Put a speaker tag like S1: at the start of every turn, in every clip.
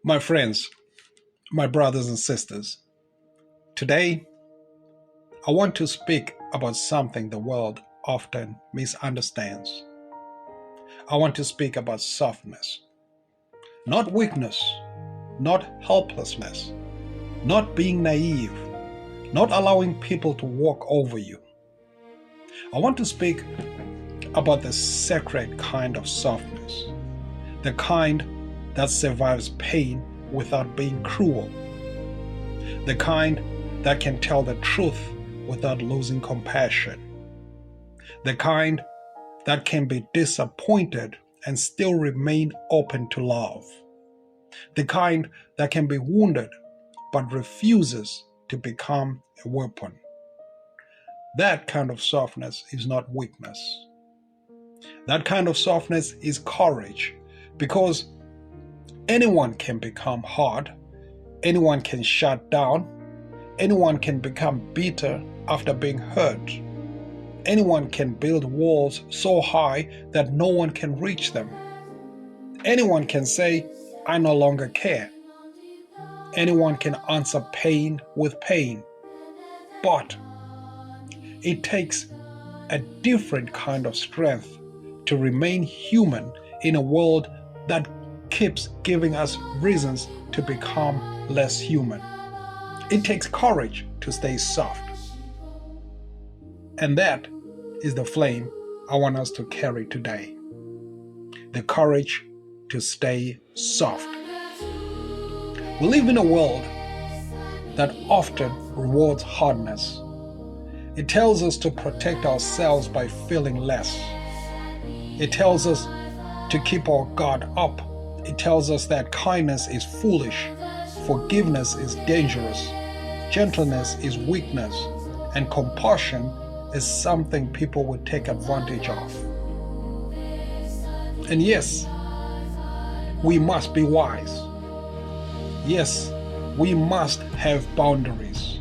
S1: My friends, my brothers and sisters, today I want to speak about something the world often misunderstands. I want to speak about softness, not weakness, not helplessness, not being naive, not allowing people to walk over you. I want to speak about the sacred kind of softness, the kind that survives pain without being cruel, the kind that can tell the truth without losing compassion, the kind that can be disappointed and still remain open to love, the kind that can be wounded but refuses to become a weapon. That kind of softness is not weakness. That kind of softness is courage, because anyone can become hard, anyone can shut down, anyone can become bitter after being hurt. Anyone can build walls so high that no one can reach them. Anyone can say, "I no longer care." Anyone can answer pain with pain. But it takes a different kind of strength to remain human in a world that keeps giving us reasons to become less human. It takes courage to stay soft. And that is the flame I want us to carry today. The courage to stay soft. We live in a world that often rewards hardness. It tells us to protect ourselves by feeling less. It tells us to keep our guard up. It tells us that kindness is foolish, forgiveness is dangerous, gentleness is weakness, and compassion is something people would take advantage of. And yes, we must be wise. Yes, we must have boundaries.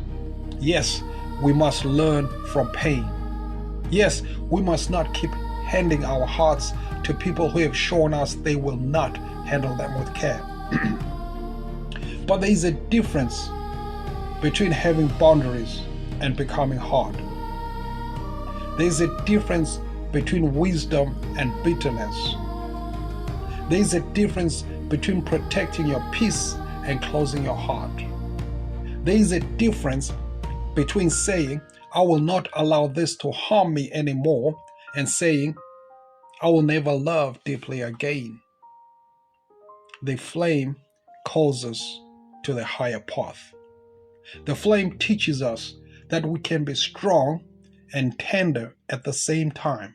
S1: Yes, we must learn from pain. Yes, we must not keep handing our hearts to people who have shown us they will not handle them with care. But there is a difference between having boundaries and becoming hard. There is a difference between wisdom and bitterness. There is a difference between protecting your peace and closing your heart. There is a difference between saying, "I will not allow this to harm me anymore," and saying, "I will never love deeply again." The flame calls us to the higher path. The flame teaches us that we can be strong and tender at the same time.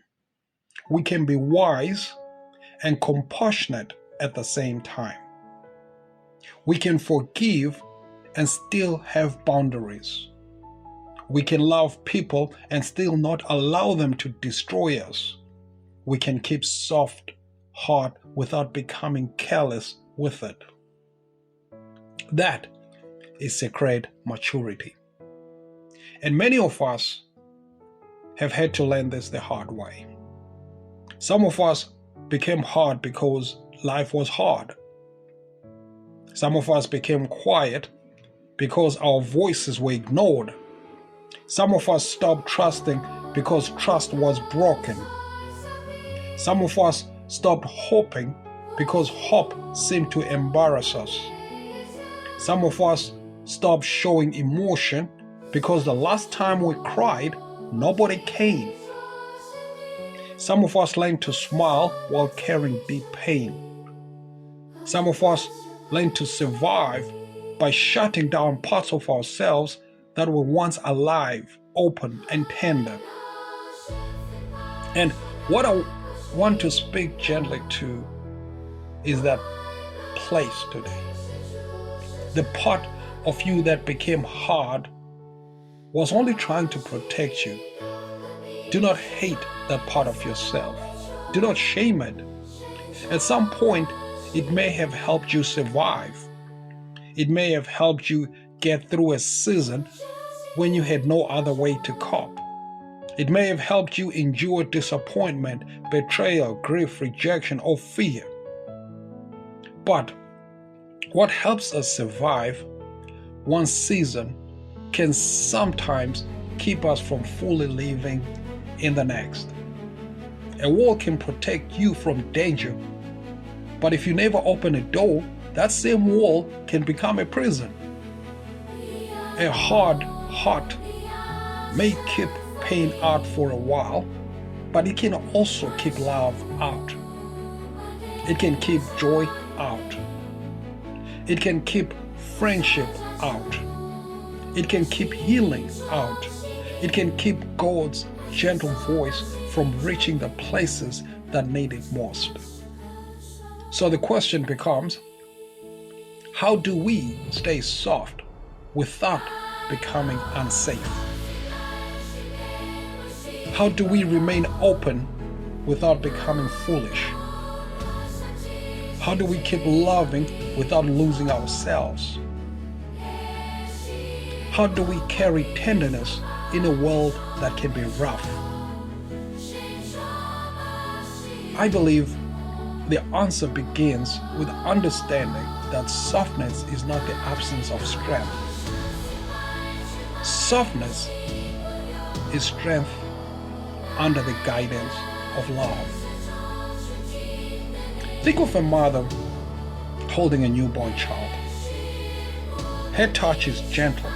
S1: We can be wise and compassionate at the same time. We can forgive and still have boundaries. We can love people and still not allow them to destroy us. We can keep soft heart without becoming careless with it. That is sacred maturity. And many of us have had to learn this the hard way. Some of us became hard because life was hard. Some of us became quiet because our voices were ignored. Some of us stopped trusting because trust was broken. Some of us stopped hoping because hope seemed to embarrass us. Some of us stopped showing emotion because the last time we cried, nobody came. Some of us learned to smile while carrying deep pain. Some of us learned to survive by shutting down parts of ourselves that were once alive, open, and tender. And what I want to speak gently to is that place today. The part of you that became hard was only trying to protect you. Do not hate that part of yourself. Do not shame it. At some point, it may have helped you survive. It may have helped you get through a season when you had no other way to cope. It may have helped you endure disappointment, betrayal, grief, rejection, or fear. But What helps us survive one season can sometimes keep us from fully living in the next. A wall can protect you from danger, but if you never open a door, that same wall can become a prison. A hard heart may keep pain out for a while, but it can also keep love out. It can keep joy out. It can keep friendship out. It can keep healing out. It can keep God's gentle voice from reaching the places that need it most. So the question becomes, how do we stay soft without becoming unsafe? How do we remain open without becoming foolish? How do we keep loving without losing ourselves? How do we carry tenderness in a world that can be rough? I believe the answer begins with understanding that softness is not the absence of strength. Softness is strength under the guidance of love. Think of a mother holding a newborn child. Her touch is gentle,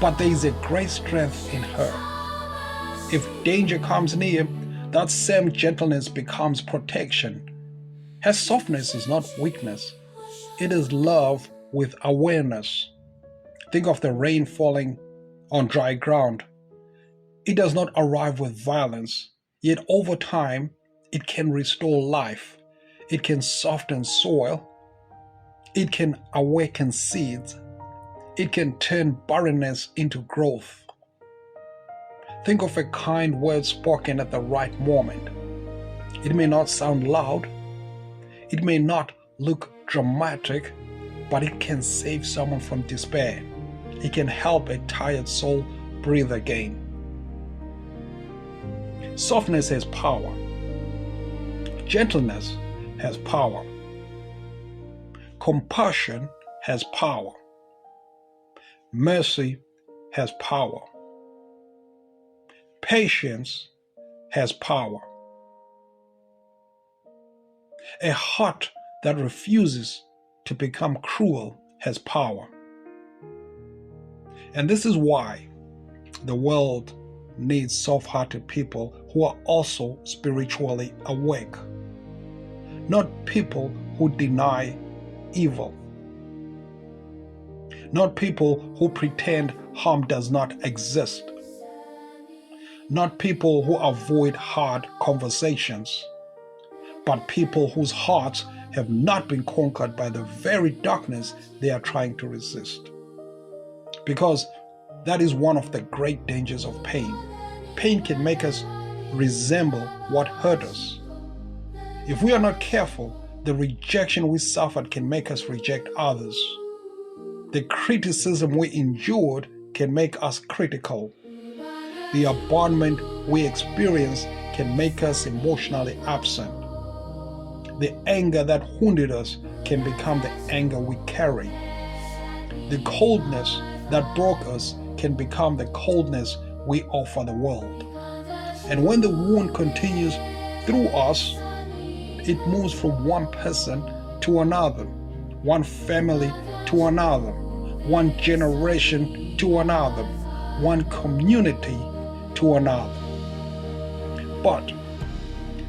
S1: but there is a great strength in her. If danger comes near, that same gentleness becomes protection. Her softness is not weakness, it is love with awareness. Think of the rain falling on dry ground. It does not arrive with violence, yet over time, it can restore life. It can soften soil. It can awaken seeds. It can turn barrenness into growth. Think of a kind word spoken at the right moment. It may not sound loud. It may not look dramatic, but it can save someone from despair. It can help a tired soul breathe again. Softness has power. Gentleness has power. Compassion has power. Mercy has power. Patience has power. A heart that refuses to become cruel has power. And this is why the world needs soft-hearted people who are also spiritually awake. Not people who deny evil. Not people who pretend harm does not exist. Not people who avoid hard conversations, but people whose hearts have not been conquered by the very darkness they are trying to resist. Because that is one of the great dangers of pain. Pain can make us resemble what hurt us. If we are not careful, the rejection we suffered can make us reject others. The criticism we endured can make us critical. The abandonment we experience can make us emotionally absent. The anger that wounded us can become the anger we carry. The coldness that broke us can become the coldness we offer the world. And when the wound continues through us, it moves from one person to another, one family to another, one generation to another, one community to another. But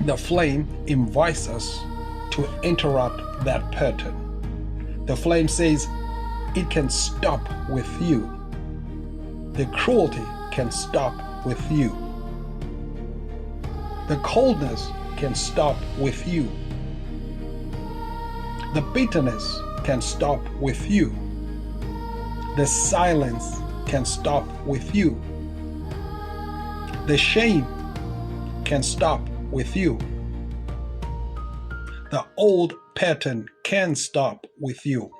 S1: the flame invites us to interrupt that pattern. The flame says it can stop with you. The cruelty can stop with you. The coldness can stop with you. The bitterness can stop with you. The silence can stop with you. The shame can stop with you. The old pattern can stop with you.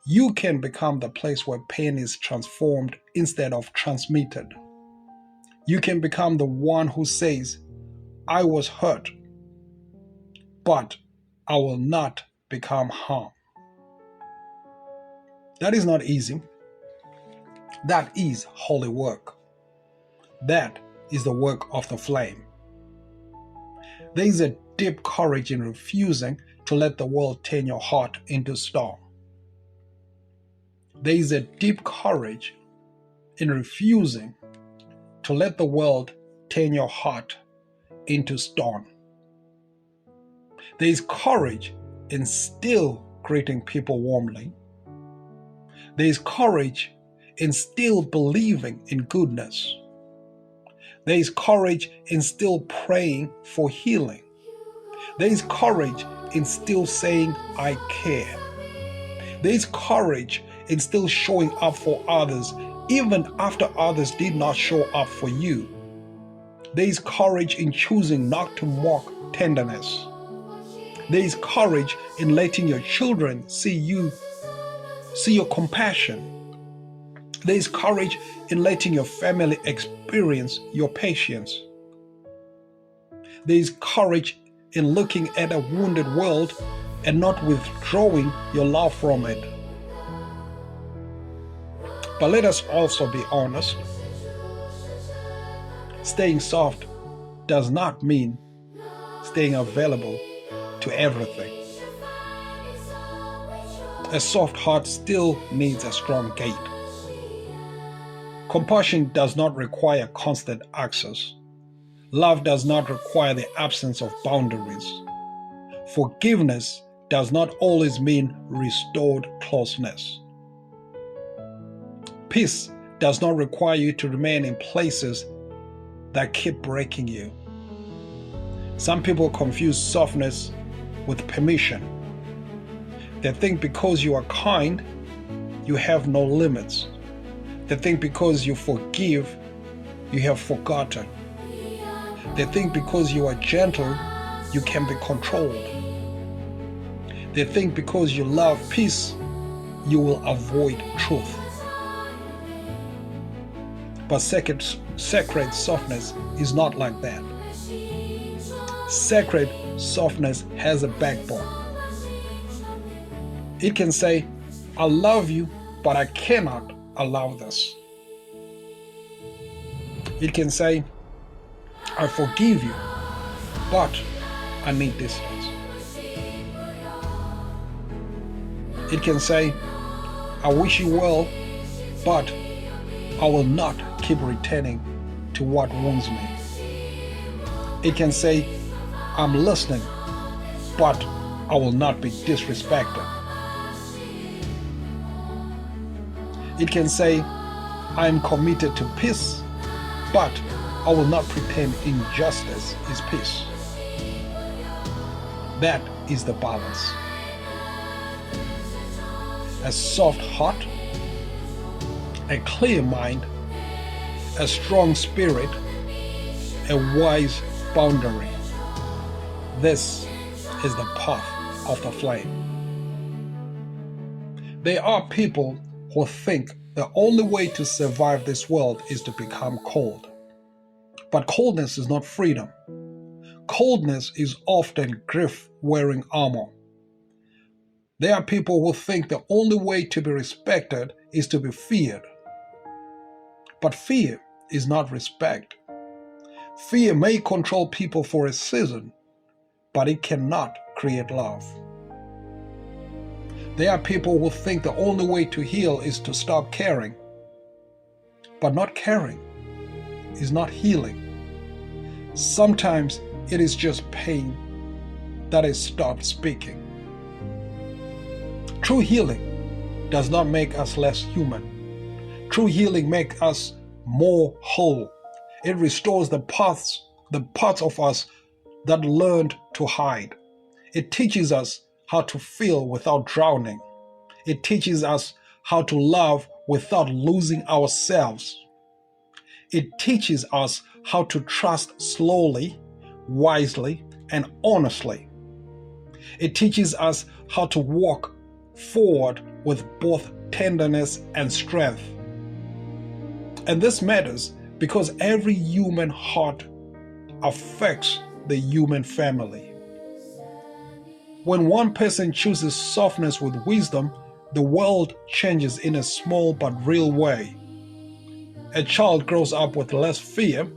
S1: You can become the place where pain is transformed instead of transmitted. You can become the one who says, I was hurt, but I will not become harm. That is not easy. That is holy work. That is the work of the flame. There is a deep courage in refusing to let the world turn your heart into stone. There is a deep courage in refusing to let the world turn your heart into stone. There is courage in still greeting people warmly. There is courage in still believing in goodness. There is courage in still praying for healing. There is courage in still saying, I care. There is courage in still showing up for others, even after others did not show up for you. There is courage in choosing not to mock tenderness. There is courage in letting your children see your compassion. There is courage in letting your family experience your patience. There is courage in looking at a wounded world and not withdrawing your love from it. But let us also be honest. Staying soft does not mean staying available to everything. A soft heart still needs a strong gate. Compassion does not require constant access. Love does not require the absence of boundaries. Forgiveness does not always mean restored closeness. Peace does not require you to remain in places that keep breaking you. Some people confuse softness with permission. They think because you are kind, you have no limits. They think because you forgive, you have forgotten. They think because you are gentle, you can be controlled. They think because you love peace, you will avoid truth. But sacred softness is not like that. Sacred softness has a backbone. It can say, I love you, but I cannot allow this. It can say, I forgive you, but I need distance. It can say, I wish you well, but I will not keep returning to what wounds me. It can say, I'm listening, but I will not be disrespected. It can say, I am committed to peace, but I will not pretend injustice is peace. That is the balance. A soft heart, a clear mind, a strong spirit, a wise boundary. This is the path of the flame. There are people who think the only way to survive this world is to become cold. But coldness is not freedom. Coldness is often grief wearing armor. There are people who think the only way to be respected is to be feared. But fear is not respect. Fear may control people for a season, but it cannot create love. There are people who think the only way to heal is to stop caring. But not caring is not healing. Sometimes it is just pain that is stopped speaking. True healing does not make us less human. True healing makes us more whole. It restores the parts of us that learned to hide. It teaches us how to feel without drowning. It teaches us how to love without losing ourselves. It teaches us how to trust slowly, wisely, and honestly. It teaches us how to walk forward with both tenderness and strength. And this matters because every human heart affects the human family. When one person chooses softness with wisdom, the world changes in a small but real way. A child grows up with less fear.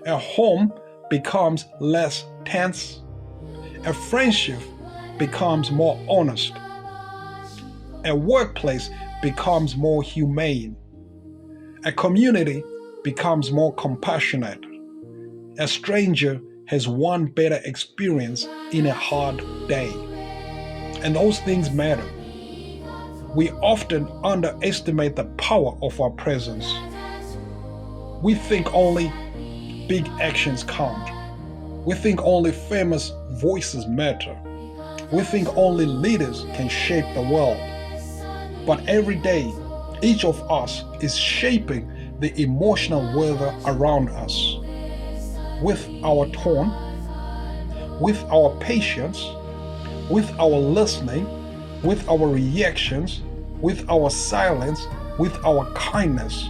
S1: A home becomes less tense. A friendship becomes more honest. A workplace becomes more humane. A community becomes more compassionate. A stranger has one better experience in a hard day. And those things matter. We often underestimate the power of our presence. We think only big actions count. We think only famous voices matter. We think only leaders can shape the world. But every day, each of us is shaping the emotional weather around us. With our tone, with our patience, with our listening, with our reactions, with our silence, with our kindness,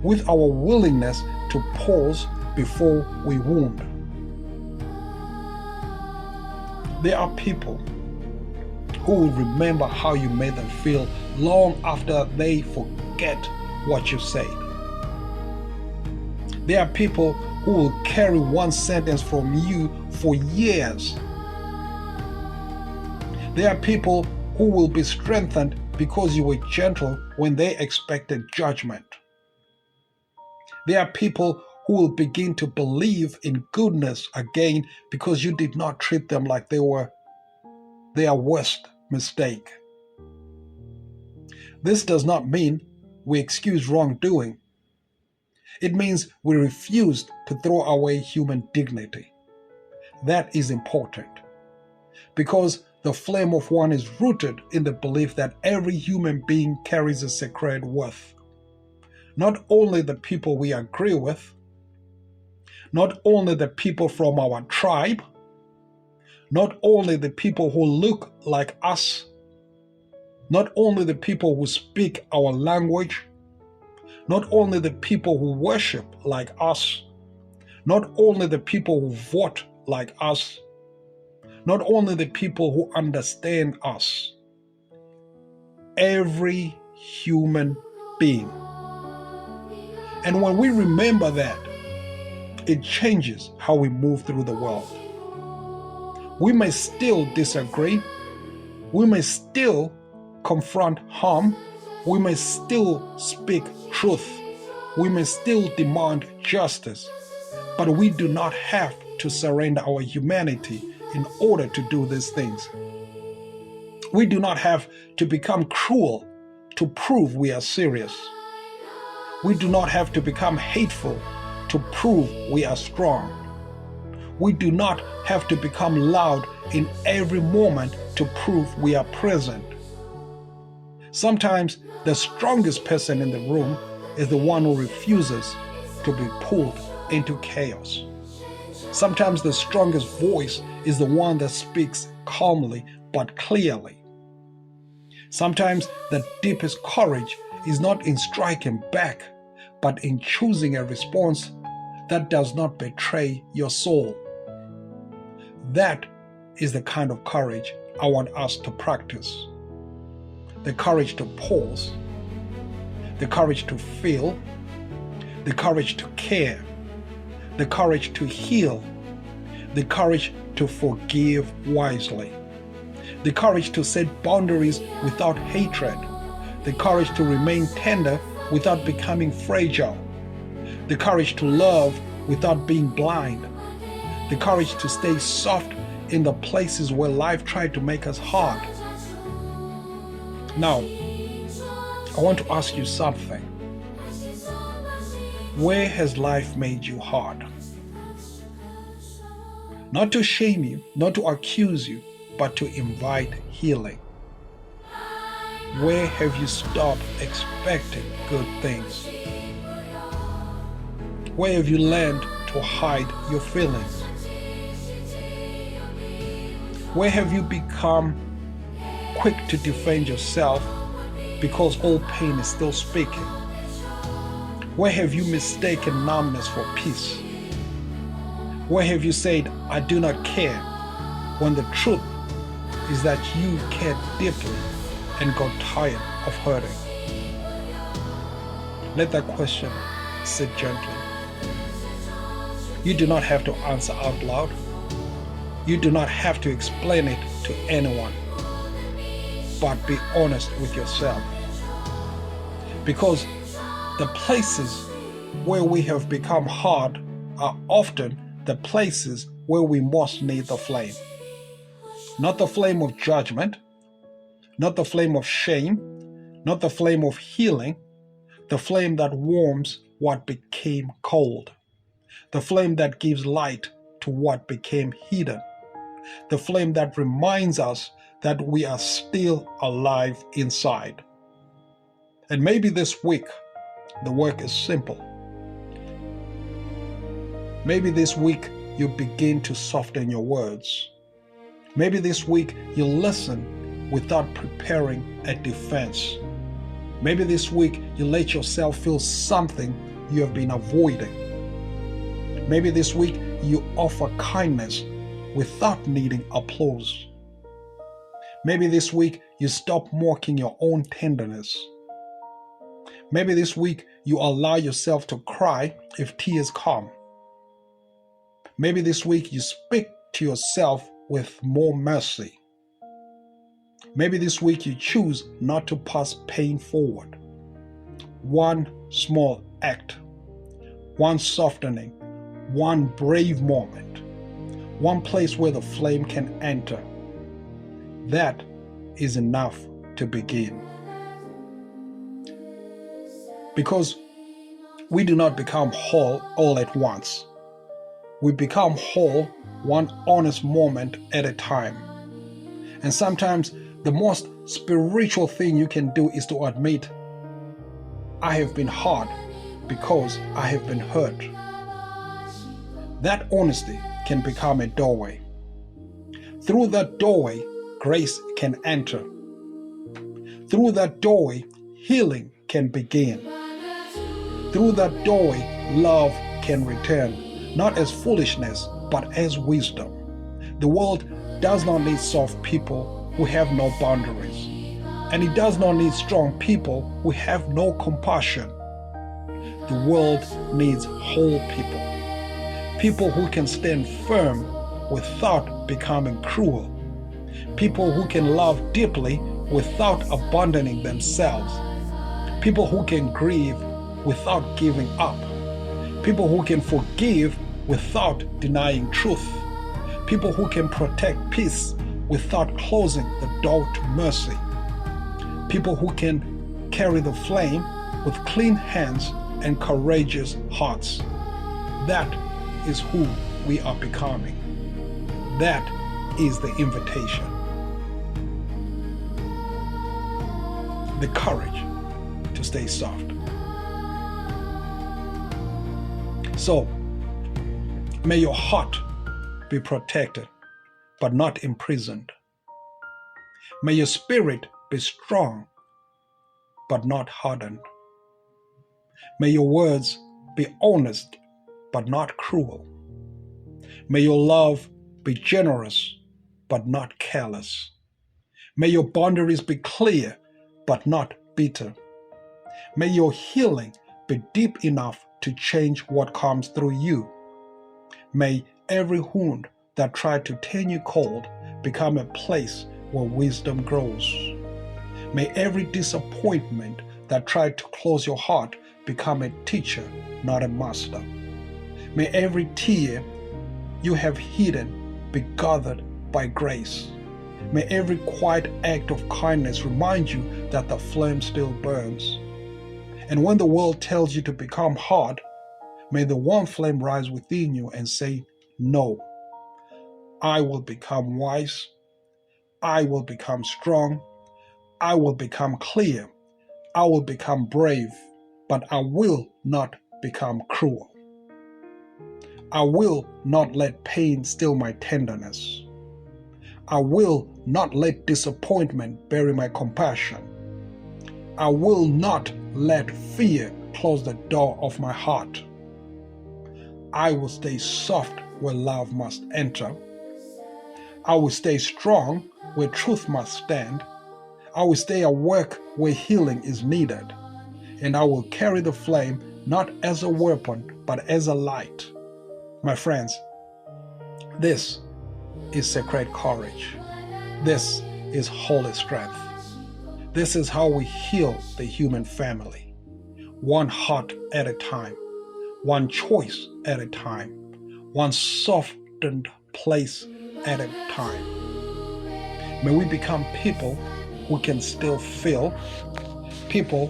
S1: with our willingness to pause before we wound. There are people who will remember how you made them feel long after they forget what you said. There are people who will carry one sentence from you for years. There are people who will be strengthened because you were gentle when they expected judgment. There are people who will begin to believe in goodness again because you did not treat them like they were their worst mistake. This does not mean we excuse wrongdoing. It means we refuse to throw away human dignity. That is important because the flame of one is rooted in the belief that every human being carries a sacred worth. Not only the people we agree with, not only the people from our tribe, not only the people who look like us, not only the people who speak our language, not only the people who worship like us, not only the people who vote like us, not only the people who understand us, every human being. And when we remember that, it changes how we move through the world. We may still disagree, we may still confront harm, we may still speak truth, we may still demand justice, but we do not have to surrender our humanity in order to do these things. We do not have to become cruel to prove we are serious. We do not have to become hateful to prove we are strong. We do not have to become loud in every moment to prove we are present. Sometimes the strongest person in the room is the one who refuses to be pulled into chaos. Sometimes the strongest voice is the one that speaks calmly but clearly. Sometimes the deepest courage is not in striking back, but in choosing a response that does not betray your soul. That is the kind of courage I want us to practice. The courage to pause, the courage to feel, the courage to care, the courage to heal, the courage to forgive wisely, the courage to set boundaries without hatred, the courage to remain tender without becoming fragile, the courage to love without being blind, the courage to stay soft in the places where life tried to make us hard. Now, I want to ask you something. Where has life made you hard? Not to shame you, not to accuse you, but to invite healing. Where have you stopped expecting good things? Where have you learned to hide your feelings? Where have you become quick to defend yourself because all pain is still speaking? Where have you mistaken numbness for peace? Where have you said, I do not care, when the truth is that you care deeply and got tired of hurting. Let that question sit gently. You do not have to answer out loud. You do not have to explain it to anyone. But be honest with yourself. Because the places where we have become hard are often the places where we most need the flame. Not the flame of judgment, not the flame of shame, not the flame of healing, the flame that warms what became cold, the flame that gives light to what became hidden, the flame that reminds us that we are still alive inside. And maybe this week, the work is simple. Maybe this week, you begin to soften your words. Maybe this week, you listen without preparing a defense. Maybe this week, you let yourself feel something you have been avoiding. Maybe this week, you offer kindness without needing applause. Maybe this week, you stop mocking your own tenderness. Maybe this week, you allow yourself to cry if tears come. Maybe this week, you speak to yourself with more mercy. Maybe this week, you choose not to pass pain forward. One small act, one softening, one brave moment, one place where the flame can enter. That is enough to begin. Because we do not become whole all at once. We become whole one honest moment at a time. And sometimes the most spiritual thing you can do is to admit, I have been hard because I have been hurt. That honesty can become a doorway. Through that doorway, grace can enter. Through that doorway, healing can begin. Through that doorway, love can return, not as foolishness, but as wisdom. The world does not need soft people who have no boundaries, and it does not need strong people who have no compassion. The world needs whole people, people who can stand firm without becoming cruel, people who can love deeply without abandoning themselves, people who can grieve without giving up, people who can forgive without denying truth, people who can protect peace without closing the door to mercy, people who can carry the flame with clean hands and courageous hearts. That is who we are becoming. That is the invitation. The courage to stay soft. So, may your heart be protected, but not imprisoned. May your spirit be strong, but not hardened. May your words be honest, but not cruel. May your love be generous, but not careless. May your boundaries be clear, but not bitter. May your healing be deep enough to change what comes through you. May every wound that tried to turn you cold become a place where wisdom grows. May every disappointment that tried to close your heart become a teacher, not a master. May every tear you have hidden be gathered by grace. May every quiet act of kindness remind you that the flame still burns. And when the world tells you to become hard, may the one flame rise within you and say, no, I will become wise, I will become strong, I will become clear, I will become brave, but I will not become cruel. I will not let pain steal my tenderness. I will not let disappointment bury my compassion. I will not let fear close the door of my heart. I will stay soft where love must enter. I will stay strong where truth must stand. I will stay awake where healing is needed. And I will carry the flame not as a weapon, but as a light. My friends, this is sacred courage. This is holy strength. This is how we heal the human family. One heart at a time, one choice at a time, one softened place at a time. May we become people who can still feel, people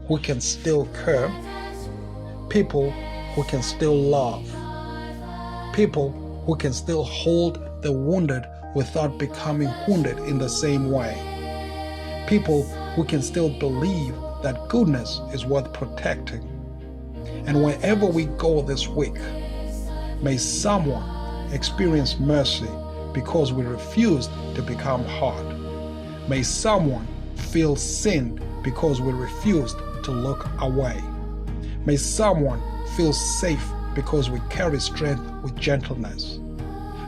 S1: who can still care, people who can still love, people who can still hold the wounded without becoming wounded in the same way, people who can still believe that goodness is worth protecting. And wherever we go this week, may someone experience mercy because we refused to become hard. May someone feel sin because we refused to look away. May someone feel safe because we carry strength with gentleness.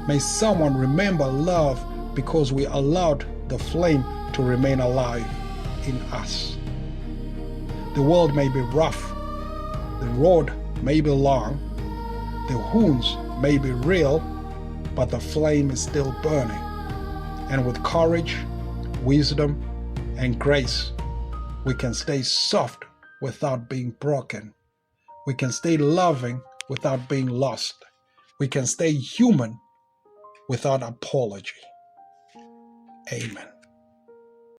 S1: May someone remember love because we allowed the flame to remain alive in us. The world may be rough, the road may be long, the wounds may be real, but the flame is still burning. And with courage, wisdom, and grace, we can stay soft without being broken. We can stay loving without being lost. We can stay human without apology. Amen.